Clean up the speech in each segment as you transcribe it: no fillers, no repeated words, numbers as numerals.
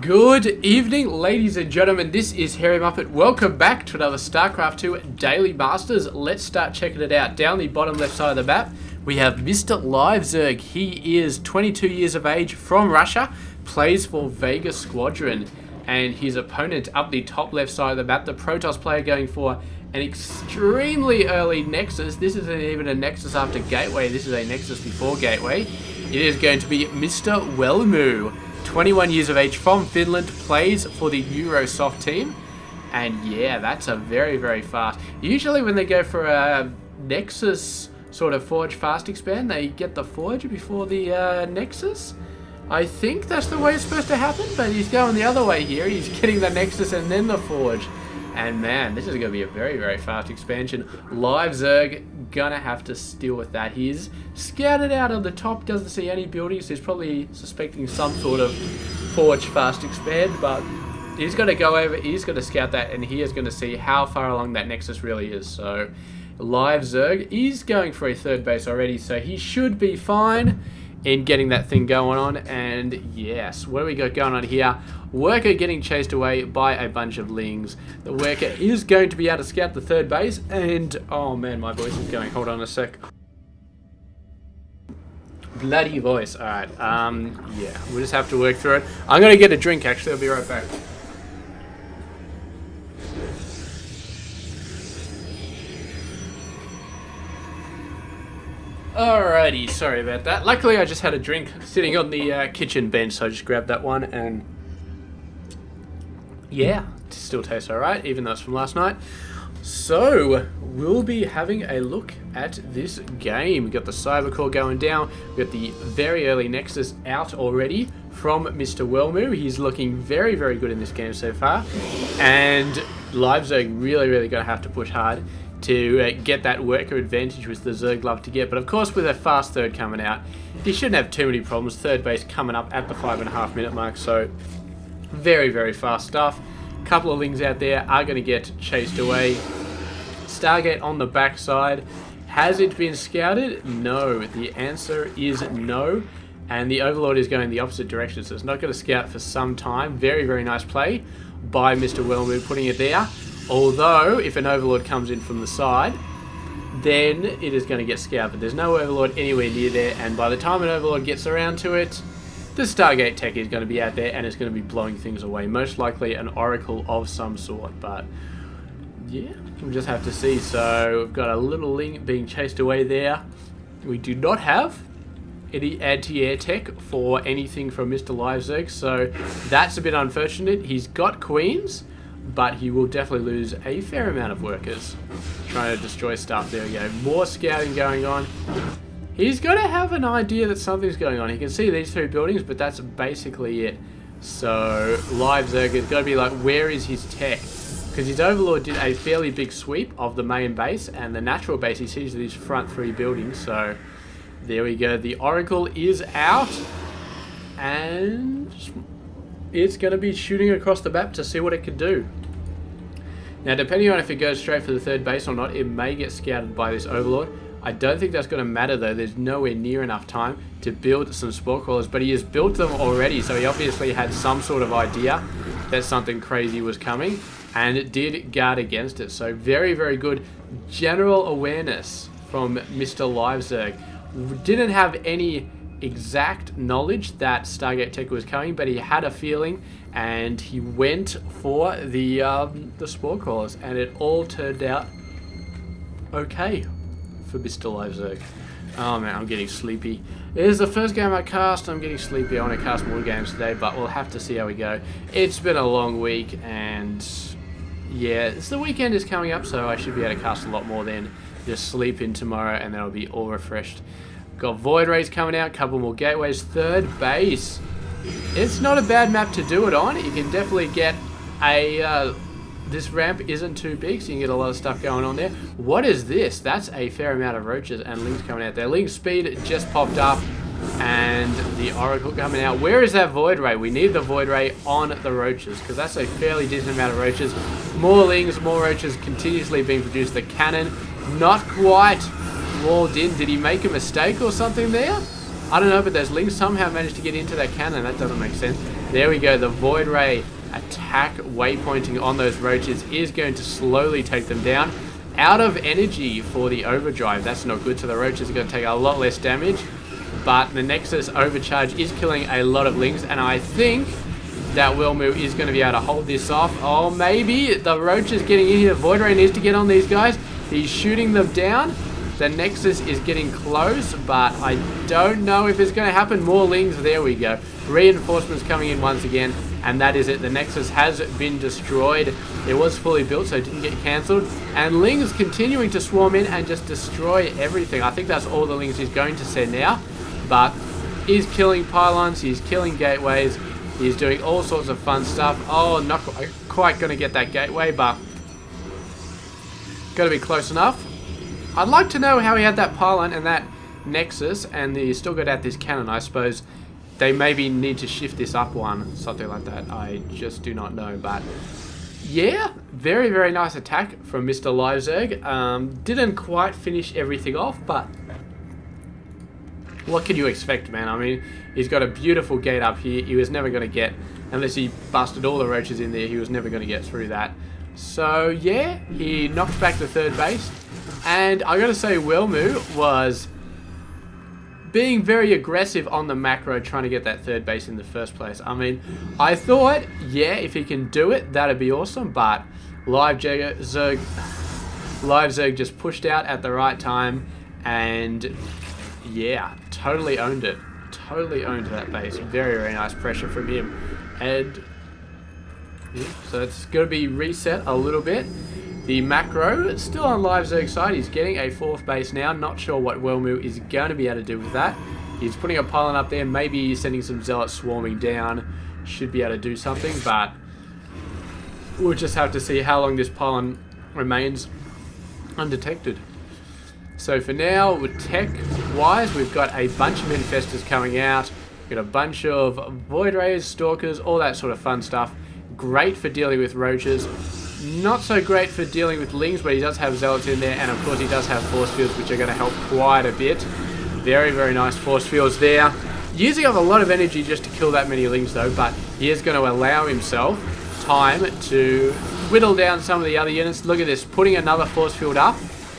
Good evening, ladies and gentlemen. This is Harry Muppet. Welcome back to another Starcraft 2 Daily Masters. Let's start checking it out. Down the bottom left side of the map, we have Mr. LiveZerg. He is 22 years of age, from Russia, plays for Vega Squadron. And his opponent up the top left side of the map, the Protoss player, going for an extremely early Nexus. This isn't even a Nexus after Gateway. This is a Nexus before Gateway. It is going to be Mr. Welmu. 21 years of age, from Finland, plays for the Eurosoft team. And yeah, that's a very, very fast. Usually when they go for a Nexus sort of Forge fast expand, they get the Forge before the Nexus. I think that's the way it's supposed to happen, but he's going the other way here. He's getting the Nexus and then the Forge. And man, this is going to be a very, very fast expansion. LiveZerg gonna have to deal with that. He's scouted out on the top, doesn't see any buildings. He's probably suspecting some sort of Forge fast expand, but he's going to go over, he's going to scout that, and he is going to see how far along that Nexus really is. So LiveZerg, he's going for a third base already, so he should be fine in getting that thing going on. And yes, what do we got going on here? Worker getting chased away by a bunch of lings. The worker is going to be able to scout the third base, and oh man, my voice is going. Hold on a sec. Bloody voice. Alright, yeah, we'll just have to work through it. I'm gonna get a drink, actually. I'll be right back. Alrighty, sorry about that. Luckily I just had a drink sitting on the kitchen bench, so I just grabbed that one, and yeah, it still tastes alright, even though it's from last night. So, we'll be having a look at this game. We've got the Cyber Core going down, we've got the very early Nexus out already from Mr. Welmu. He's looking very, very good in this game so far, and LiveZerg really, really going to have to push hard to get that worker advantage, which the Zerg love to get. But of course, with a fast third coming out, he shouldn't have too many problems. Third base coming up at the 5.5 minute mark, so very, very fast stuff. A couple of lings out there are going to get chased away. Stargate on the backside. Has it been scouted? No. The answer is no. And the Overlord is going the opposite direction, so it's not going to scout for some time. Very, very nice play by Mr. Welmu, putting it there. Although, if an Overlord comes in from the side, then it is going to get scouted. But there's no Overlord anywhere near there, and by the time an Overlord gets around to it, the Stargate tech is going to be out there, and it's going to be blowing things away. Most likely an Oracle of some sort, but yeah, we'll just have to see. So, we've got a little Ling being chased away there. We do not have any anti-air tech for anything from Mr. LiveZerg, so that's a bit unfortunate. He's got Queens, but he will definitely lose a fair amount of workers trying to destroy stuff. There we go. More scouting going on. He's got to have an idea that something's going on. He can see these three buildings, but that's basically it. So LiveZerg is got to be like, where is his tech? Because his Overlord did a fairly big sweep of the main base, and the natural base, he sees these front three buildings. So there we go. The Oracle is out, and it's going to be shooting across the map to see what it can do. Now, depending on if it goes straight for the third base or not, it may get scouted by this Overlord. I don't think that's going to matter, though. There's nowhere near enough time to build some Spore Crawlers, but he has built them already, so he obviously had some sort of idea that something crazy was coming, and it did guard against it. So very, very good general awareness from Mr. LiveZerg. Didn't have any exact knowledge that Stargate Tech was coming, but he had a feeling, and he went for the Spore Crawlers, and it all turned out okay for Mr. LiveZerg. Oh man, I'm getting sleepy. It is the first game I cast. I'm getting sleepy. I want to cast more games today, but we'll have to see how we go. It's been a long week, and yeah, the weekend is coming up, so I should be able to cast a lot more then. Just sleep in tomorrow, and then I'll be all refreshed. Got Void Rays coming out, couple more gateways, third base. It's not a bad map to do it on. You can definitely get a, this ramp isn't too big, so you can get a lot of stuff going on there. What is this? That's a fair amount of roaches and lings coming out there. Ling speed just popped up, and the Oracle coming out. Where is that Void Ray? We need the Void Ray on the roaches, because that's a fairly decent amount of roaches. More lings, more roaches continuously being produced. The cannon, not quite walled in. Did he make a mistake or something there? I don't know, but those lings somehow managed to get into that cannon. That doesn't make sense. There we go. The Void Ray attack waypointing on those roaches is going to slowly take them down. Out of energy for the overdrive. That's not good. So the roaches are going to take a lot less damage. But the Nexus overcharge is killing a lot of lings. And I think that Welmu is going to be able to hold this off. Oh, maybe the roach is getting in here. Void Ray needs to get on these guys. He's shooting them down. The Nexus is getting close, but I don't know if it's going to happen. More lings. There we go. Reinforcements coming in once again, and that is it. The Nexus has been destroyed. It was fully built, so it didn't get cancelled. And lings continuing to swarm in and just destroy everything. I think that's all the lings he's going to send now, but he's killing pylons. He's killing gateways. He's doing all sorts of fun stuff. Oh, not quite going to get that gateway, but got to be close enough. I'd like to know how he had that pylon and that Nexus, and he still got out this cannon. I suppose they maybe need to shift this up one, something like that. I just do not know, but yeah, very, very nice attack from Mr. LiveZerg. Didn't quite finish everything off, but what can you expect, man? I mean, he's got a beautiful gate up here. He was never going to get, unless he busted all the roaches in there, he was never going to get through that. So yeah, he knocked back the third base. And I gotta say, Welmu was being very aggressive on the macro, trying to get that third base in the first place. I mean, I thought, yeah, if he can do it, that'd be awesome. But LiveZerg just pushed out at the right time, and yeah, totally owned it. Totally owned that base. Very, very nice pressure from him. And yeah, so it's gonna be reset a little bit. The macro is still on LiveZerg's side. He's getting a fourth base now. Not sure what Welmu is going to be able to do with that. He's putting a pylon up there. Maybe he's sending some zealots swarming down. Should be able to do something, but we'll just have to see how long this pylon remains undetected. So for now, with tech-wise, we've got a bunch of infestors coming out. We've got a bunch of Void Rays, Stalkers, all that sort of fun stuff. Great for dealing with roaches. Not so great for dealing with lings, but he does have zealots in there, and of course he does have force fields, which are going to help quite a bit. Very, very nice force fields there. Using up a lot of energy just to kill that many lings though, but he is going to allow himself time to whittle down some of the other units. Look at this, putting another force field up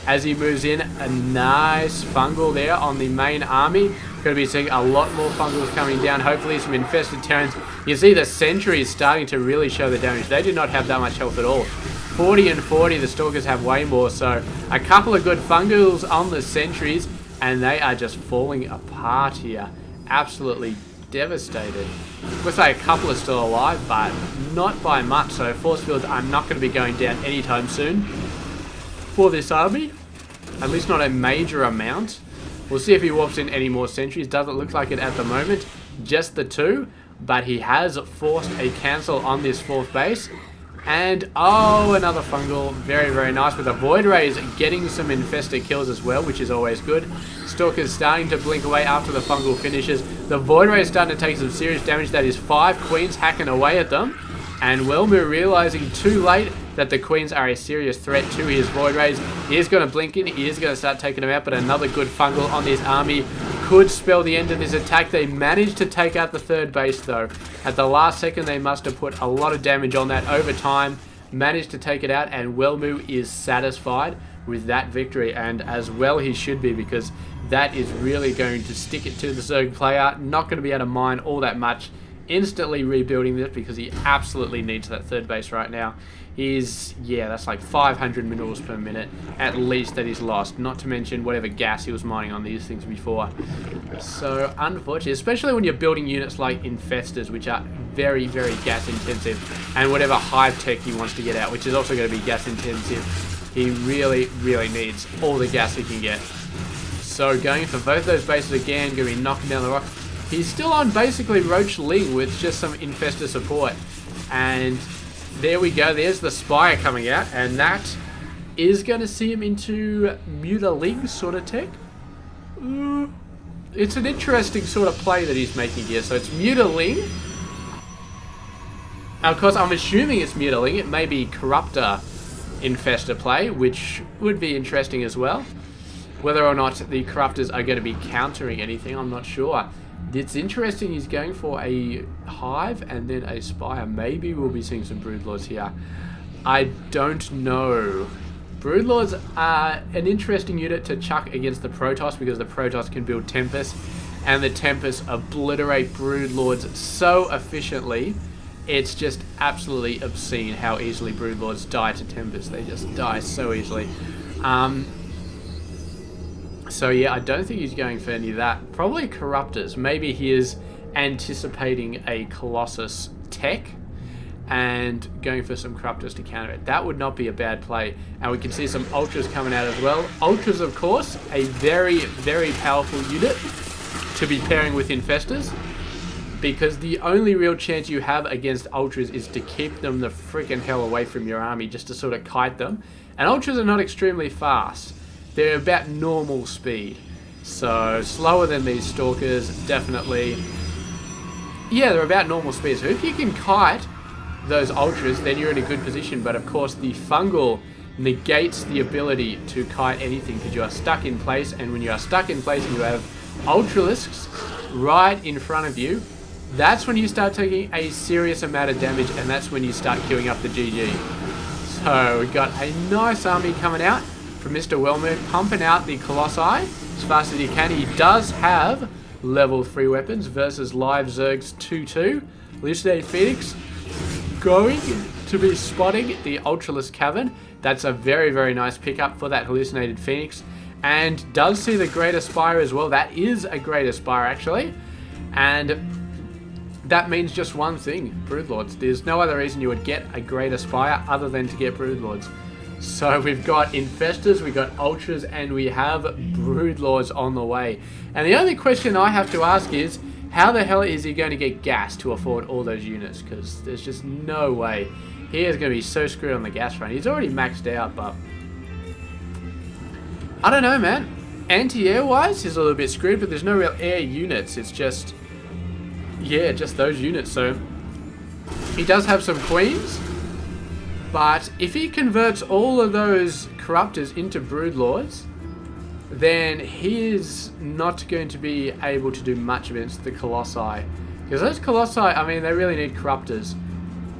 as he moves in. A nice fungal there on the main army. Going to be seeing a lot more fungals coming down. Hopefully some infested Terrans. You see the sentry is starting to really show the damage. They do not have that much health at all. 40 and 40, the Stalkers have way more. So a couple of good fungals on the sentries, and they are just falling apart here. Absolutely devastated. Looks like a couple are still alive, but not by much. So force fields are not going to be going down anytime soon for this army. At least not a major amount. We'll see if he warps in any more sentries. Doesn't look like it at the moment. Just the two. But he has forced a cancel on this fourth base. And, oh, another fungal. Very, very nice. With the Void Rays getting some infested kills as well, which is always good. Stalker's starting to blink away after the fungal finishes. The Void Ray is starting to take some serious damage. That is 5 Queens hacking away at them. And Welmu realizing too late that the Queens are a serious threat to his Void Rays. He is going to blink in. He is going to start taking them out. But another good fungal on this army could spell the end of this attack. They managed to take out the third base though. At the last second, they must have put a lot of damage on that over time. Managed to take it out, and Welmu is satisfied with that victory. And as well he should be, because that is really going to stick it to the Zerg player. Not going to be able to mine all that much. Instantly rebuilding this because he absolutely needs that third base right now. He's, yeah, that's like 500 minerals per minute at least that he's lost, not to mention whatever gas he was mining on these things before. So unfortunate, especially when you're building units like infestors, which are very, very gas intensive, and whatever hive tech he wants to get out, which is also going to be gas intensive. He really, really needs all the gas he can get. So going for both those bases again, going to be knocking down the rock. He's still on basically Roach Ling with just some infestor support. And there we go. There's the Spire coming out. And that is going to see him into Muta-Ling sort of tech. It's an interesting sort of play that he's making here. So it's Muta-Ling. Now, of course, I'm assuming it's Muta-Ling. It may be Corruptor Infestor play, which would be interesting as well. Whether or not the Corruptors are going to be countering anything, I'm not sure. It's interesting he's going for a Hive and then a Spire. Maybe we'll be seeing some Broodlords here. I don't know. Broodlords are an interesting unit to chuck against the Protoss because the Protoss can build Tempest, and the Tempest obliterate Broodlords so efficiently. It's just absolutely obscene how easily Broodlords die to Tempest. They just die so easily. So yeah, I don't think he's going for any of that. Probably Corruptors. Maybe he is anticipating a Colossus tech and going for some Corruptors to counter it. That would not be a bad play. And we can see some Ultras coming out as well. Ultras, of course, a very, very powerful unit to be pairing with Infestors, because the only real chance you have against Ultras is to keep them the freaking hell away from your army, just to sort of kite them. And Ultras are not extremely fast. They're about normal speed. So slower than these Stalkers, definitely. Yeah, they're about normal speed. So if you can kite those Ultras, then you're in a good position. But of course, the Fungal negates the ability to kite anything because you are stuck in place. And when you are stuck in place and you have Ultralisks right in front of you, that's when you start taking a serious amount of damage, and that's when you start queuing up the GG. So we've got a nice army coming out from Mr. Welmu, pumping out the Colossi as fast as he can. He does have level 3 weapons versus LiveZerg's 2-2. Hallucinated Phoenix going to be spotting the Ultralisk Cavern. That's a very, very nice pickup for that Hallucinated Phoenix. And does see the Greater Spire as well. That is a Greater Spire, actually. And that means just one thing, Broodlords. There's no other reason you would get a Greater Spire other than to get Broodlords. So we've got Infestors, we've got Ultras, and we have Broodlords on the way. And the only question I have to ask is, how the hell is he going to get gas to afford all those units? Because there's just no way. He is going to be so screwed on the gas front. He's already maxed out, but I don't know, man. Anti-air wise, he's a little bit screwed, but there's no real air units. It's just, yeah, just those units. So he does have some Queens. But if he converts all of those Corruptors into Broodlords, then he is not going to be able to do much against the Colossi. Because those Colossi, I mean, they really need Corruptors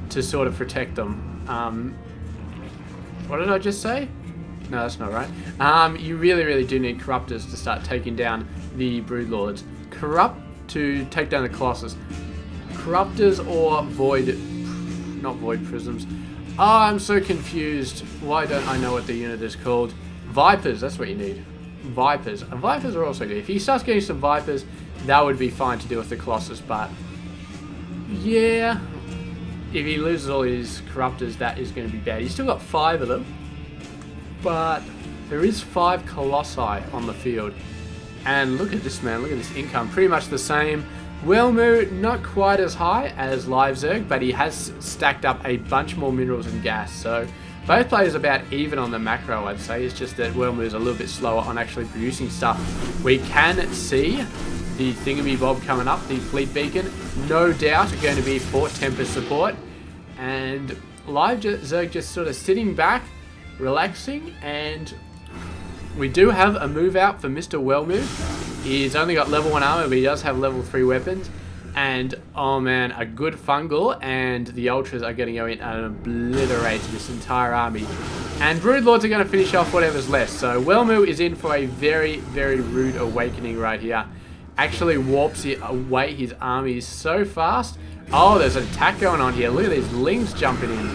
to sort of protect them. What did I just say? No, that's not right. You really, really do need Corruptors to start taking down the Broodlords. Corrupt to take down the Colossus. Corruptors or Void... Not Void Prisms. Oh, I'm so confused. Why don't I know what the unit is called? Vipers, that's what you need. Vipers. And Vipers are also good. If he starts getting some Vipers, that would be fine to deal with the Colossus, but yeah, if he loses all his Corruptors, that is going to be bad. He's still got 5 of them, but there is 5 Colossi on the field. And look at this, man. Look at this income. Pretty much the same. Welmu, not quite as high as LiveZerg, but he has stacked up a bunch more minerals and gas. So both players are about even on the macro, I'd say. It's just that Welmu is a little bit slower on actually producing stuff. We can see the thingamy-bob coming up, the fleet beacon. No doubt going to be for Tempest support. And LiveZerg just sort of sitting back, relaxing, and we do have a move out for Mr. Welmu. He's only got level 1 armor, but he does have level 3 weapons. And, oh man, a good Fungal, and the Ultras are going to go in and obliterate this entire army. And Broodlords are going to finish off whatever's left. So Welmu is in for a very, very rude awakening right here. Actually warps away his army so fast. Oh, there's an attack going on here. Look at these Lings jumping in.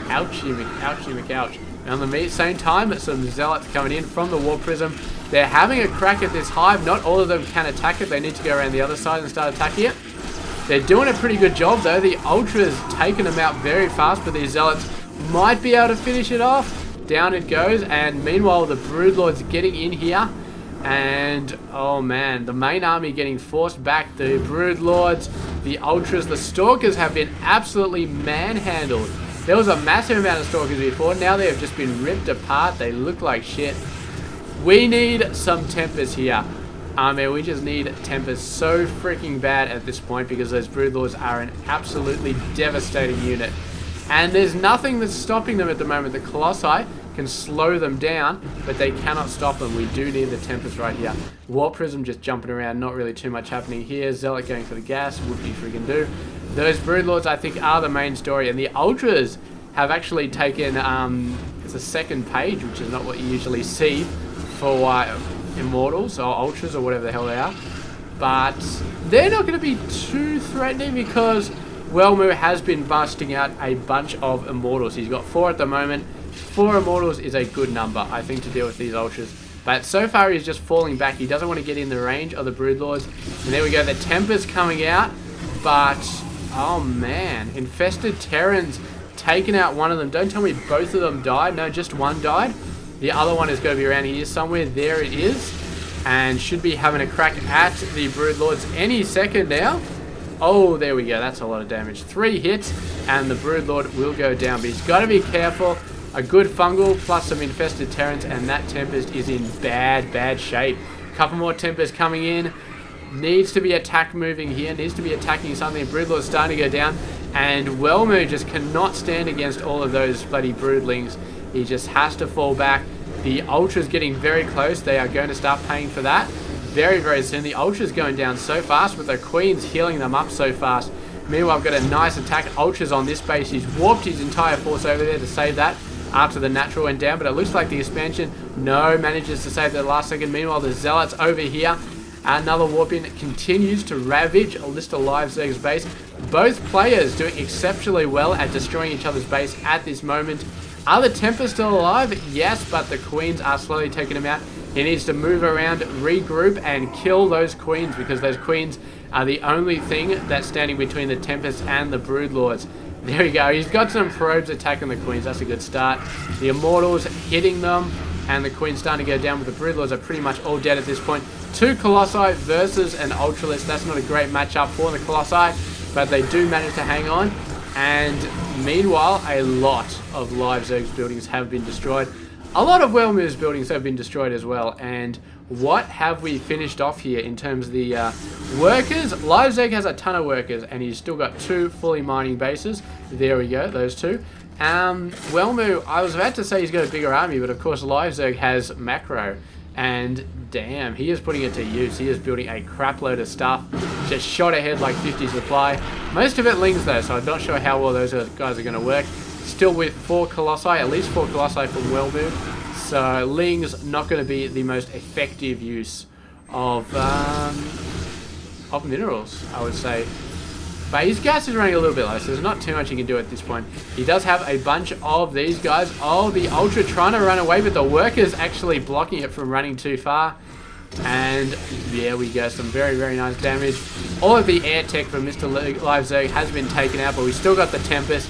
Ouchie, ouchie, ouch. And at the same time, some Zealots coming in from the War Prism. They're having a crack at this Hive. Not all of them can attack it. They need to go around the other side and start attacking it. They're doing a pretty good job, though. The Ultras taking them out very fast, but these Zealots might be able to finish it off. Down it goes, and meanwhile, the Broodlords getting in here. And, oh man, the main army getting forced back. The Broodlords, the Ultras, the Stalkers have been absolutely manhandled. There was a massive amount of Stalkers before. Now they have just been ripped apart. They look like shit. We need some Tempers here. I mean, we just need Tempers so freaking bad at this point because those Broodlords are an absolutely devastating unit. And there's nothing that's stopping them at the moment. The Colossi can slow them down, but they cannot stop them. We do need the Tempest right here. Warp Prism just jumping around, not really too much happening here. Zealot going for the gas, whoopty freaking do. Those Broodlords, I think, are the main story, and the Ultras have actually taken, it's a second page, which is not what you usually see for Immortals, or Ultras, or whatever the hell they are. But they're not going to be too threatening because Welmu has been busting out a bunch of Immortals. He's got 4 at the moment. 4 Immortals is a good number, I think, to deal with these Ultras. But so far he's just falling back. He doesn't want to get in the range of the Broodlords. And there we go, the Tempest coming out. But, oh man, Infested Terrans taking out one of them. Don't tell me both of them died. No, just one died. The other one is going to be around here somewhere. There it is. And should be having a crack at the Broodlords any second now. Oh, there we go. That's a lot of damage. 3 hits, and the Broodlord will go down. But he's got to be careful. A good Fungal plus some Infested Terrans, and that Tempest is in bad shape. Couple more Tempests coming in. Needs to be attack moving here. Needs to be attacking something. Broodlord's starting to go down. And Welmu just cannot stand against all of those bloody Broodlings. He just has to fall back. The Ultra's getting very close. They are going to start paying for that very soon. The Ultra's going down so fast, with the Queens healing them up so fast. Meanwhile, I've got a nice attack. Ultra's on this base. He's warped his entire force over there to save that after the natural went down, but it looks like the expansion, no, manages to save the last second. Meanwhile, the Zealots over here. Another warp in continues to ravage a list of LiveZerg's base. Both players doing exceptionally well at destroying each other's base at this moment. Are the Tempests still alive? Yes, but the Queens are slowly taking him out. He needs to move around, regroup, and kill those Queens, because those Queens are the only thing that's standing between the Tempests and the Broodlords. There we go. He's got some probes attacking the Queens. That's a good start. The Immortals hitting them, and the Queens starting to go down, but the Broodlords are pretty much all dead at this point. 2 Colossi versus an Ultralist. That's not a great matchup for the Colossi, but they do manage to hang on. And meanwhile, a lot of LiveZerg's buildings have been destroyed. A lot of Welmu's buildings have been destroyed as well. And what have we finished off here in terms of the workers? LiveZerg has a ton of workers, and he's still got 2 fully mining bases. There we go, those 2. Welmu, I was about to say he's got a bigger army, but of course LiveZerg has macro. And damn, he is putting it to use. He is building a crap load of stuff. Just shot ahead like 50 supply. Most of it Lings though, so I'm not sure how well those guys are going to work. Still with 4 Colossi, at least 4 Colossi from Welmu. So Lings not going to be the most effective use of minerals, I would say. But his gas is running a little bit low, so there's not too much he can do at this point. He does have a bunch of these guys. Oh, the Ultra trying to run away, but the workers actually blocking it from running too far. And there we go, some very nice damage. All of the air tech from Mr. LiveZerg has been taken out, but we still got the Tempest,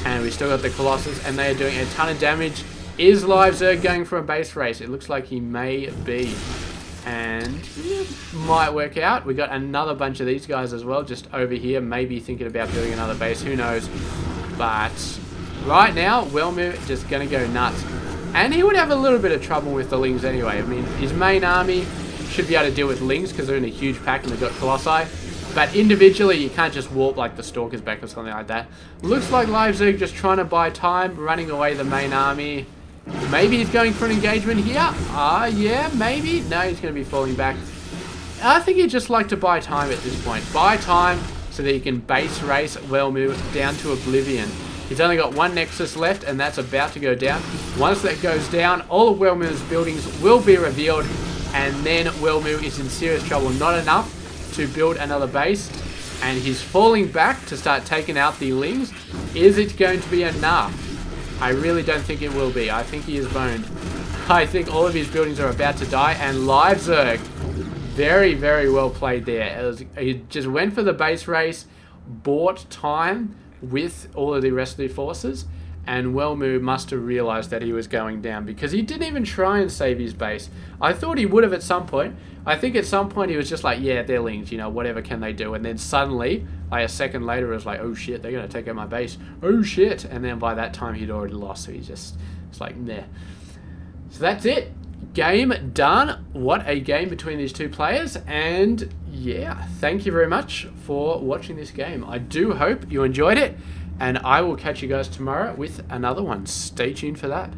and we still got the Colossus, and they are doing a ton of damage. Is LiveZerg going for a base race? It looks like he may be. And might work out. We got another bunch of these guys as well, just over here, maybe thinking about building another base, who knows. But right now, Welmu just gonna go nuts. And he would have a little bit of trouble with the Lings anyway. I mean, his main army should be able to deal with Lings because they're in a huge pack and they've got Colossi. But individually, you can't just warp like the Stalkers back or something like that. Looks like LiveZerg just trying to buy time, running away the main army. Maybe he's going for an engagement here. Yeah, maybe. No, he's going to be falling back. I think he'd just like to buy time at this point. Buy time so that he can base race Welmu down to oblivion. He's only got 1 Nexus left, and that's about to go down. Once that goes down, all of Welmu's buildings will be revealed, and then Welmu is in serious trouble. Not enough to build another base, and he's falling back to start taking out the Lings. Is it going to be enough? I really don't think it will be. I think he is boned. I think all of his buildings are about to die, and LiveZerg, very well played there. He just went for the base race, bought time with all of the rest of the forces, and Welmu must have realized that he was going down because he didn't even try and save his base. I thought he would have at some point. I think at some point he was just like, yeah, they're Lings, you know, whatever can they do? And then suddenly, like a second later, it was like, oh shit, they're going to take out my base. Oh shit. And then by that time, he'd already lost, so it's like, meh. So that's it. Game done. What a game between these two players. And yeah, thank you very much for watching this game. I do hope you enjoyed it, and I will catch you guys tomorrow with another one. Stay tuned for that.